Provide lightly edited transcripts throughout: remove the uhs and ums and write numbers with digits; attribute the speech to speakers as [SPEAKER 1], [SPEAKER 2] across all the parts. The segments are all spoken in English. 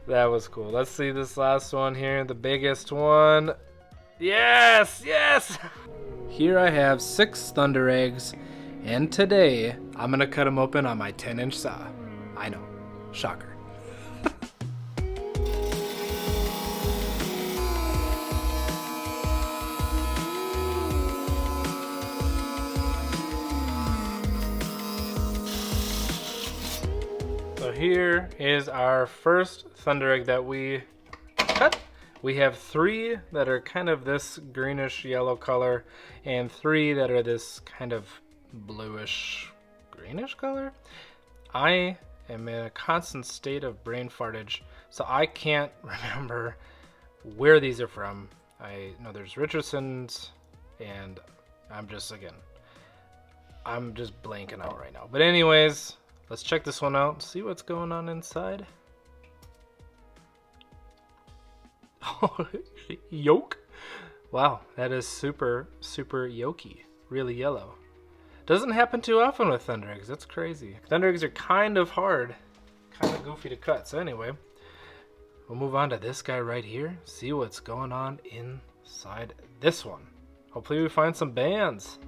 [SPEAKER 1] That was cool. Let's see this last one here, the biggest one. Yes, yes! Here I have 6 thunder eggs, and today I'm gonna cut them open on my 10-inch saw. I know, shocker. So here is our first thunder egg that we cut. We have 3 that are kind of this greenish yellow color and 3 that are this kind of bluish greenish color. I am in a constant state of brain fartage, so I can't remember where these are from. I know there's Richardson's, and I'm just blanking out right now. But anyways, let's check this one out, see what's going on inside. Oh, yolk. Wow, that is super, super yolky. Really yellow. Doesn't happen too often with thunder eggs. That's crazy. Thunder eggs are kind of hard, kind of goofy to cut. So anyway, we'll move on to this guy right here. See what's going on inside this one. Hopefully we find some bands.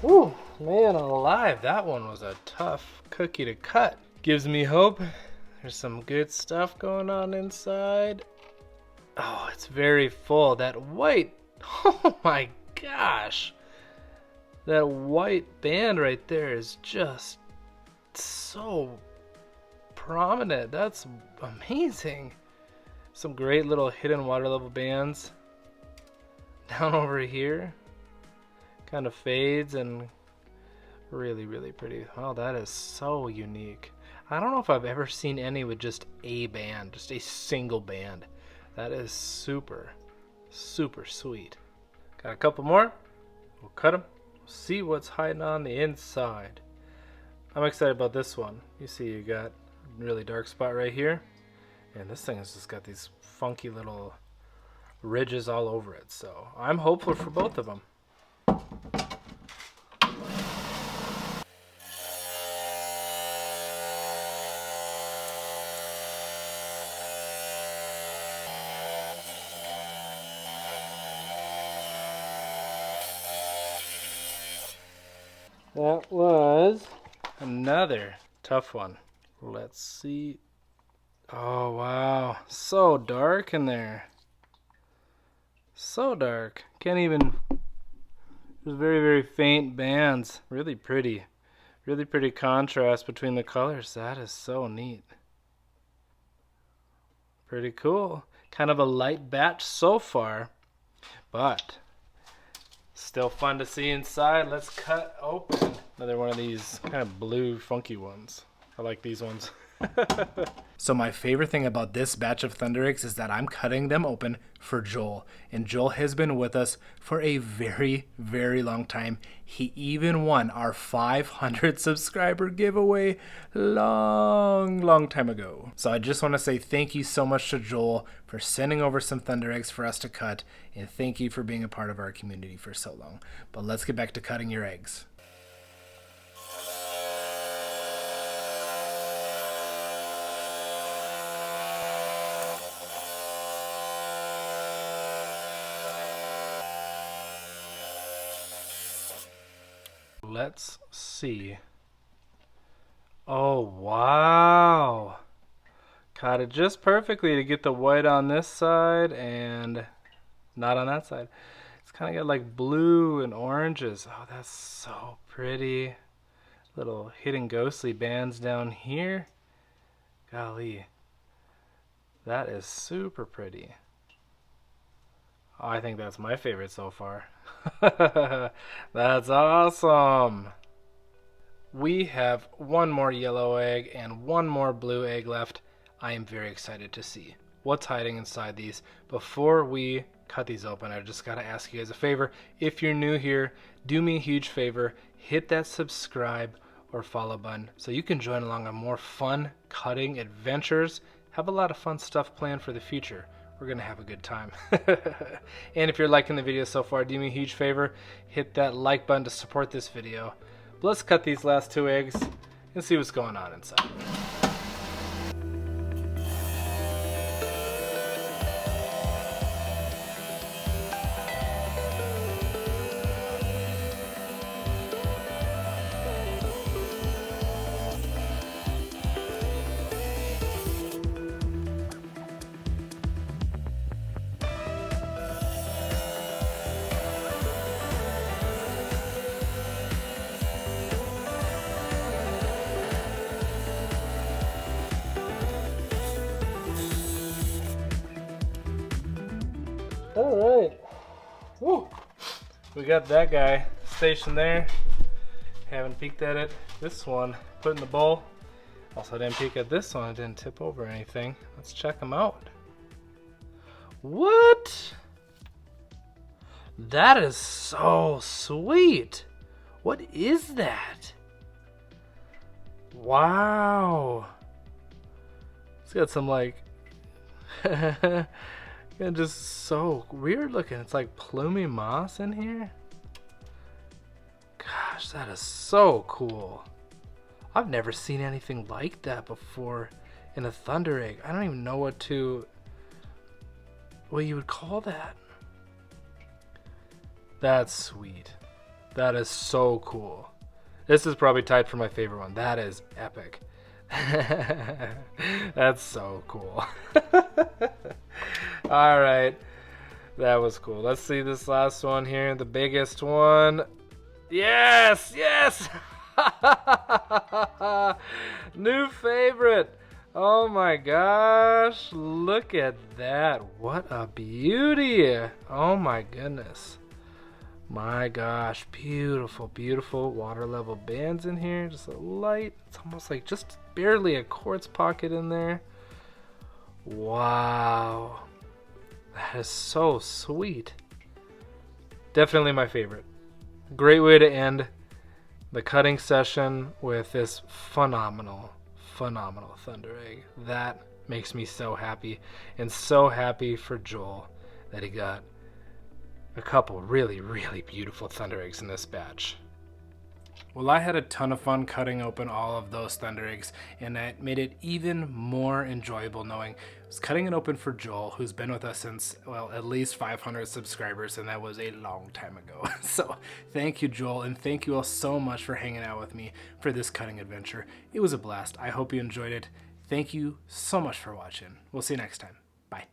[SPEAKER 1] Whew, man alive, that one was a tough cookie to cut. Gives me hope. There's some good stuff going on inside. Oh, it's very full. That white, oh my gosh. That white band right there is just so prominent. That's amazing. Some great little hidden water level bands down over here. Kind of fades and really, really pretty. Oh, that is so unique. I don't know if I've ever seen any with just a band, just a single band. That is super, super sweet. Got a couple more. We'll cut them. See what's hiding on the inside. I'm excited about this one. You see you got a really dark spot right here. And this thing has just got these funky little ridges all over it. So I'm hopeful for both of them. That was another tough one. Let's see. Oh, wow. So dark in there. So dark. Can't even... There's very, very faint bands. Really pretty. Really pretty contrast between the colors. That is so neat. Pretty cool. Kind of a light batch so far, but still fun to see inside. Let's cut open another one of these kind of blue funky ones. I like these ones. So my favorite thing about this batch of thunder eggs is that I'm cutting them open for Joel. And Joel has been with us for a very, very long time. He even won our 500 subscriber giveaway long time ago. So I just want to say thank you so much to Joel for sending over some thunder eggs for us to cut. And thank you for being a part of our community for so long. But let's get back to cutting your eggs. Let's see. Oh, wow. Caught it just perfectly to get the white on this side and not on that side. It's kind of got like blue and oranges. Oh, that's so pretty. Little hidden ghostly bands down here. Golly. That is super pretty. Oh, I think that's my favorite so far. That's awesome. We have one more yellow egg and one more blue egg left. I am very excited to see what's hiding inside these. Before we cut these open, I just gotta ask you guys a favor. If you're new here, do me a huge favor. Hit that subscribe or follow button so you can join along on more fun cutting adventures. Have a lot of fun stuff planned for the future. We're gonna have a good time. And if you're liking the video so far, do me a huge favor, hit that like button to support this video. But let's cut these last 2 eggs and see what's going on inside. All right. Woo. We got that guy stationed there. Haven't peeked at it. This one put in the bowl. Also didn't peek at this one. It didn't tip over or anything. Let's check them out. What? That is so sweet. What is that? Wow. It's got some like and just so weird looking. It's like plumy moss in here. Gosh, that is so cool. I've never seen anything like that before in a thunder egg. I don't even know what you would call that. That's sweet. That is so cool. This is probably tied for my favorite one. That is epic. That's so cool. All right, that was cool. Let's see this last one here, the biggest one. Yes, yes. New favorite. Oh my gosh, look at that. What a beauty. Oh my goodness. My gosh, beautiful, beautiful water level bands in here. Just a light, it's almost like just barely a quartz pocket in there. Wow, that is so sweet. Definitely my favorite. Great way to end the cutting session with this phenomenal thunder egg. That makes me so happy, and so happy for Joel that he got a couple really beautiful thunder eggs in this batch. Well, I had a ton of fun cutting open all of those thunder eggs, and it made it even more enjoyable knowing I was cutting it open for Joel, who's been with us since, well, at least 500 subscribers, and that was a long time ago. So thank you, Joel, and thank you all so much for hanging out with me for this cutting adventure. It was a blast. I hope you enjoyed it. Thank you so much for watching. We'll see you next time. Bye.